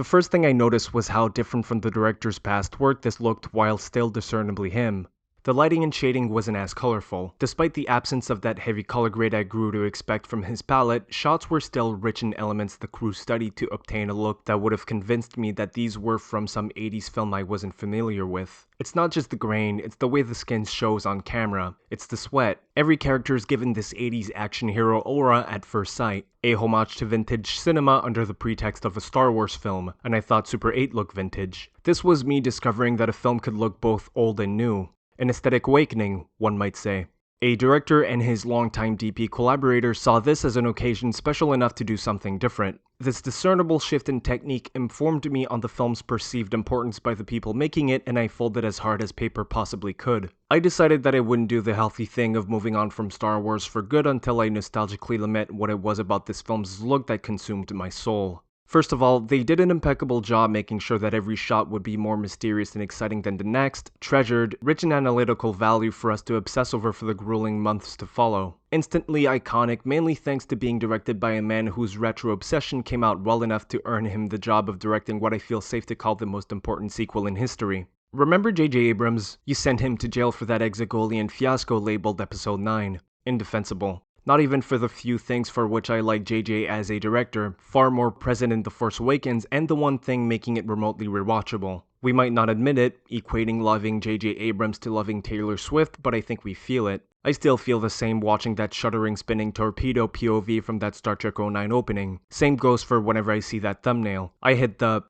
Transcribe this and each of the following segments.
The first thing I noticed was how different from the director's past work this looked while still discernibly him. The lighting and shading wasn't as colorful. Despite the absence of that heavy color grade I grew to expect from his palette, shots were still rich in elements the crew studied to obtain a look that would have convinced me that these were from some 80s film I wasn't familiar with. It's not just the grain, it's the way the skin shows on camera. It's the sweat. Every character is given this 80s action hero aura at first sight. A homage to vintage cinema under the pretext of a Star Wars film, and I thought Super 8 looked vintage. This was me discovering that a film could look both old and new. An aesthetic awakening, one might say. A director and his longtime DP collaborator saw this as an occasion special enough to do something different. This discernible shift in technique informed me on the film's perceived importance by the people making it, and I folded as hard as paper possibly could. I decided that I wouldn't do the healthy thing of moving on from Star Wars for good until I nostalgically lament what it was about this film's look that consumed my soul. First of all, they did an impeccable job making sure that every shot would be more mysterious and exciting than the next, treasured, rich in analytical value for us to obsess over for the grueling months to follow. Instantly iconic, mainly thanks to being directed by a man whose retro obsession came out well enough to earn him the job of directing what I feel safe to call the most important sequel in history. Remember J.J. Abrams? You sent him to jail for that Exegolian fiasco labeled Episode 9. Indefensible. Not even for the few things for which I like JJ as a director, far more present in The Force Awakens and the one thing making it remotely rewatchable. We might not admit it, equating loving JJ Abrams to loving Taylor Swift, but I think we feel it. I still feel the same watching that shuddering spinning torpedo POV from that Star Trek 09 opening. Same goes for whenever I see that thumbnail. I hit the...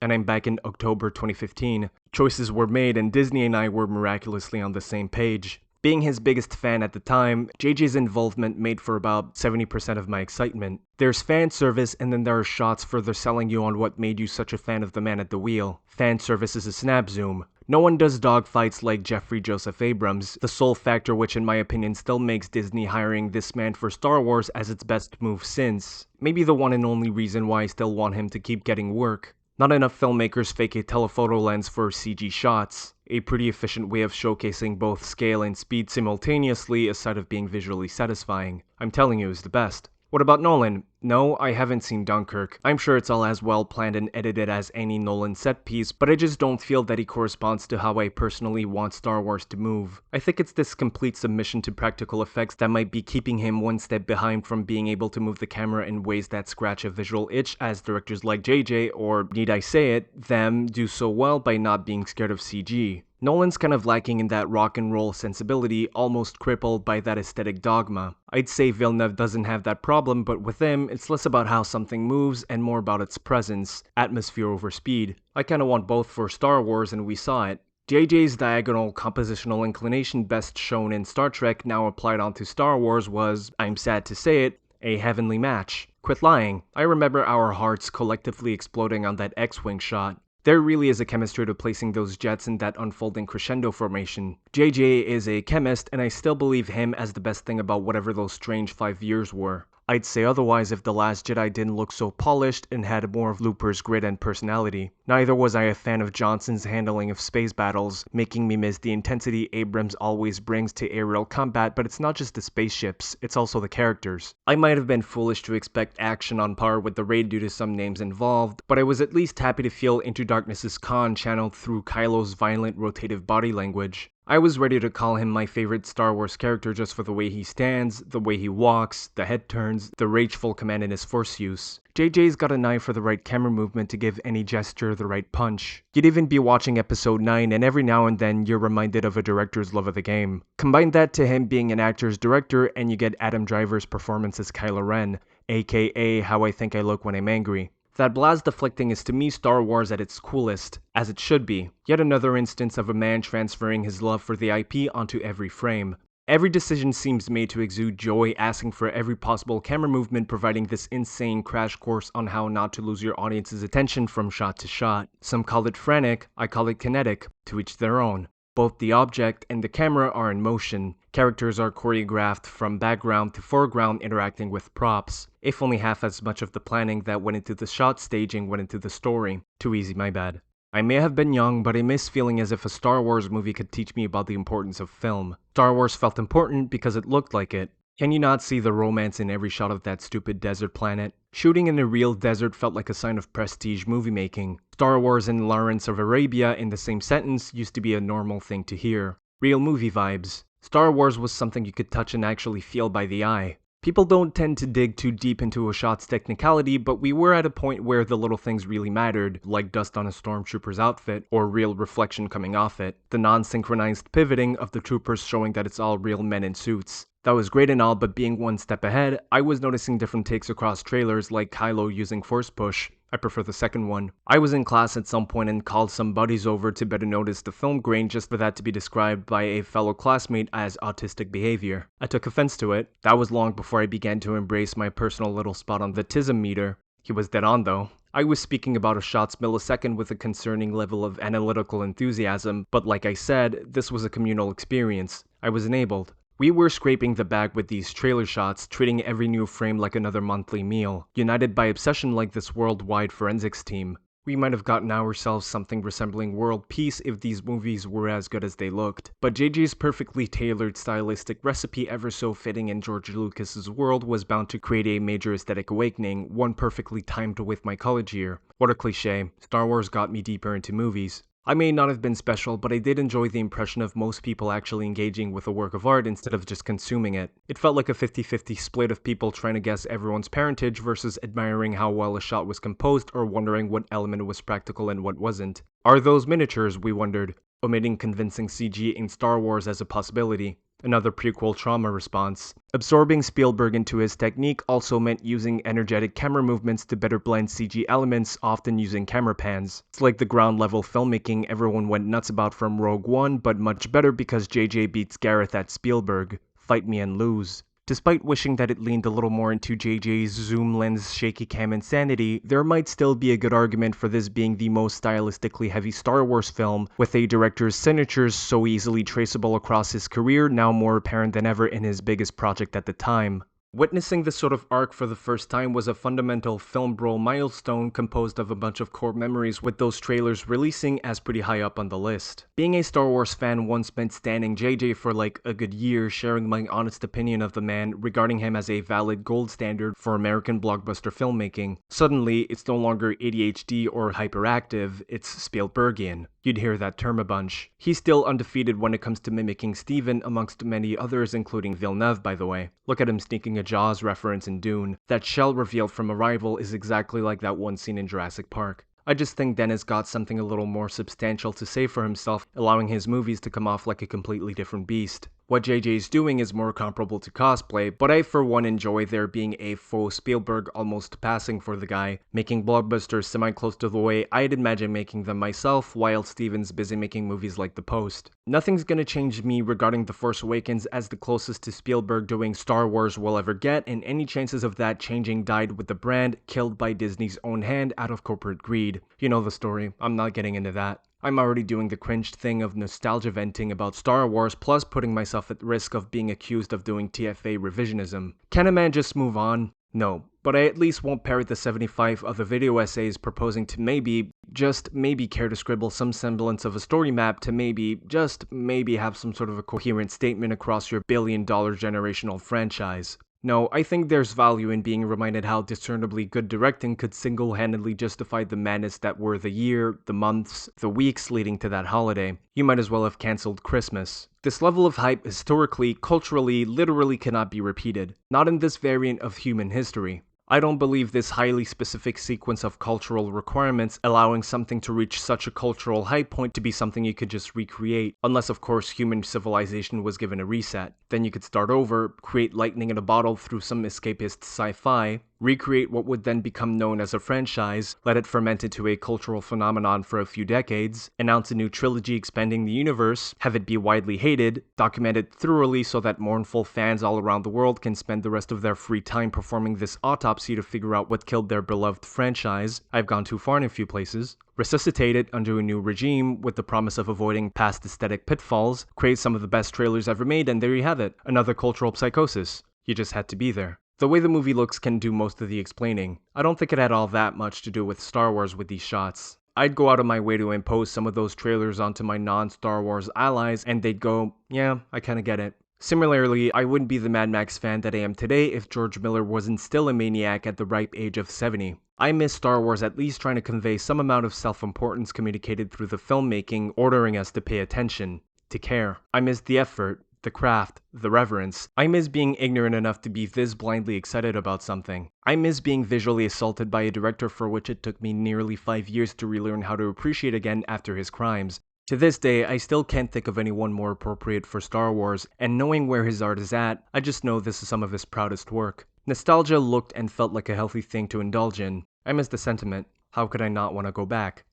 and I'm back in October 2015. Choices were made and Disney and I were miraculously on the same page. Being his biggest fan at the time, JJ's involvement made for about 70% of my excitement. There's fan service and then there are shots further selling you on what made you such a fan of the man at the wheel. Fan service is a snap zoom. No one does dogfights like Jeffrey Joseph Abrams, the sole factor which in my opinion still makes Disney hiring this man for Star Wars as its best move since. Maybe the one and only reason why I still want him to keep getting work. Not enough filmmakers fake a telephoto lens for CG shots. A pretty efficient way of showcasing both scale and speed simultaneously aside of being visually satisfying. I'm telling you, is the best. What about Nolan? No, I haven't seen Dunkirk. I'm sure it's all as well planned and edited as any Nolan set piece, but I just don't feel that he corresponds to how I personally want Star Wars to move. I think it's this complete submission to practical effects that might be keeping him one step behind from being able to move the camera in ways that scratch a visual itch as directors like JJ, or need I say it, them, do so well by not being scared of CG. Nolan's kind of lacking in that rock and roll sensibility, almost crippled by that aesthetic dogma. I'd say Villeneuve doesn't have that problem, but with him, it's less about how something moves and more about its presence, atmosphere over speed. I kinda want both for Star Wars and we saw it. JJ's diagonal compositional inclination best shown in Star Trek now applied onto Star Wars was, I'm sad to say it, a heavenly match. Quit lying. I remember our hearts collectively exploding on that X-Wing shot. There really is a chemistry to placing those jets in that unfolding crescendo formation. JJ is a chemist, and I still believe him as the best thing about whatever those strange 5 years were. I'd say otherwise if The Last Jedi didn't look so polished and had more of Looper's grit and personality. Neither was I a fan of Johnson's handling of space battles, making me miss the intensity Abrams always brings to aerial combat, but it's not just the spaceships, it's also the characters. I might have been foolish to expect action on par with the raid due to some names involved, but I was at least happy to feel Into Darkness's Khan channeled through Kylo's violent rotative body language. I was ready to call him my favorite Star Wars character just for the way he stands, the way he walks, the head turns, the rageful command in his force use. JJ's got an eye for the right camera movement to give any gesture the right punch. You'd even be watching episode 9 and every now and then you're reminded of a director's love of the game. Combine that to him being an actor's director and you get Adam Driver's performance as Kylo Ren, aka How I Think I Look When I'm Angry. That blast deflecting is to me Star Wars at its coolest, as it should be. Yet another instance of a man transferring his love for the IP onto every frame. Every decision seems made to exude joy, asking for every possible camera movement, providing this insane crash course on how not to lose your audience's attention from shot to shot. Some call it frantic, I call it kinetic, to each their own. Both the object and the camera are in motion. Characters are choreographed from background to foreground interacting with props. If only half as much of the planning that went into the shot staging went into the story. Too easy, my bad. I may have been young, but I miss feeling as if a Star Wars movie could teach me about the importance of film. Star Wars felt important because it looked like it. Can you not see the romance in every shot of that stupid desert planet? Shooting in a real desert felt like a sign of prestige movie making. Star Wars and Lawrence of Arabia in the same sentence used to be a normal thing to hear. Real movie vibes. Star Wars was something you could touch and actually feel by the eye. People don't tend to dig too deep into a shot's technicality, but we were at a point where the little things really mattered, like dust on a stormtrooper's outfit, or real reflection coming off it. The non-synchronized pivoting of the troopers showing that it's all real men in suits. That was great and all, but being one step ahead, I was noticing different takes across trailers like Kylo using force push. I prefer the second one. I was in class at some point and called some buddies over to better notice the film grain just for that to be described by a fellow classmate as autistic behavior. I took offense to it. That was long before I began to embrace my personal little spot on the tism meter. He was dead on though. I was speaking about a shot's millisecond with a concerning level of analytical enthusiasm, but like I said, this was a communal experience. I was enabled. We were scraping the bag with these trailer shots, treating every new frame like another monthly meal, united by obsession like this worldwide forensics team. We might have gotten ourselves something resembling world peace if these movies were as good as they looked. But JJ's perfectly tailored stylistic recipe, ever so fitting in George Lucas's world, was bound to create a major aesthetic awakening, one perfectly timed with my college year. What a cliche. Star Wars got me deeper into movies. I may not have been special, but I did enjoy the impression of most people actually engaging with a work of art instead of just consuming it. It felt like a 50-50 split of people trying to guess everyone's parentage versus admiring how well a shot was composed or wondering what element was practical and what wasn't. Are those miniatures, we wondered, omitting convincing CG in Star Wars as a possibility. Another prequel trauma response. Absorbing Spielberg into his technique also meant using energetic camera movements to better blend CG elements, often using camera pans. It's like the ground level filmmaking everyone went nuts about from Rogue One, but much better because JJ beats Gareth at Spielberg. Fight me and lose. Despite wishing that it leaned a little more into JJ's zoom lens shaky cam insanity, there might still be a good argument for this being the most stylistically heavy Star Wars film, with a director's signatures so easily traceable across his career now more apparent than ever in his biggest project at the time. Witnessing this sort of arc for the first time was a fundamental film bro milestone composed of a bunch of core memories, with those trailers releasing as pretty high up on the list. Being a Star Wars fan once meant standing JJ for like a good year, sharing my honest opinion of the man, regarding him as a valid gold standard for American blockbuster filmmaking. Suddenly, it's no longer ADHD or hyperactive, it's Spielbergian. You'd hear that term a bunch. He's still undefeated when it comes to mimicking Steven, amongst many others, including Villeneuve, by the way. Look at him sneaking a Jaws reference in Dune. That shell revealed from Arrival is exactly like that one scene in Jurassic Park. I just think Dennis got something a little more substantial to say for himself, allowing his movies to come off like a completely different beast. What JJ's doing is more comparable to cosplay, but I for one enjoy there being a faux Spielberg almost passing for the guy, making blockbusters semi-close to the way I'd imagine making them myself, while Steven's busy making movies like The Post. Nothing's gonna change me regarding The Force Awakens as the closest to Spielberg doing Star Wars we'll ever get, and any chances of that changing died with the brand, killed by Disney's own hand out of corporate greed. You know the story, I'm not getting into that. I'm already doing the cringed thing of nostalgia venting about Star Wars, plus putting myself at risk of being accused of doing TFA revisionism. Can a man just move on? No, but I at least won't parrot the 75 other video essays proposing to maybe, just maybe care to scribble some semblance of a story map to maybe, just maybe have some sort of a coherent statement across your billion-dollar generational franchise. No, I think there's value in being reminded how discernibly good directing could single-handedly justify the madness that were the year, the months, the weeks leading to that holiday. You might as well have cancelled Christmas. This level of hype historically, culturally, literally cannot be repeated. Not in this variant of human history. I don't believe this highly specific sequence of cultural requirements allowing something to reach such a cultural high point to be something you could just recreate, unless of course human civilization was given a reset. Then you could start over, create lightning in a bottle through some escapist sci-fi, recreate what would then become known as a franchise, let it ferment into a cultural phenomenon for a few decades, announce a new trilogy expanding the universe, have it be widely hated, document it thoroughly so that mournful fans all around the world can spend the rest of their free time performing this autopsy to figure out what killed their beloved franchise. I've gone too far in a few places. Resuscitate it under a new regime with the promise of avoiding past aesthetic pitfalls, create some of the best trailers ever made, and there you have it. Another cultural psychosis. You just had to be there. The way the movie looks can do most of the explaining. I don't think it had all that much to do with Star Wars with these shots. I'd go out of my way to impose some of those trailers onto my non-Star Wars allies, and they'd go, yeah, I kinda get it. Similarly, I wouldn't be the Mad Max fan that I am today if George Miller wasn't still a maniac at the ripe age of 70. I miss Star Wars at least trying to convey some amount of self-importance communicated through the filmmaking, ordering us to pay attention, to care. I miss the effort, the craft, the reverence. I miss being ignorant enough to be this blindly excited about something. I miss being visually assaulted by a director for which it took me nearly 5 years to relearn how to appreciate again after his crimes. To this day, I still can't think of anyone more appropriate for Star Wars, and knowing where his art is at, I just know this is some of his proudest work. Nostalgia looked and felt like a healthy thing to indulge in. I miss the sentiment. How could I not want to go back?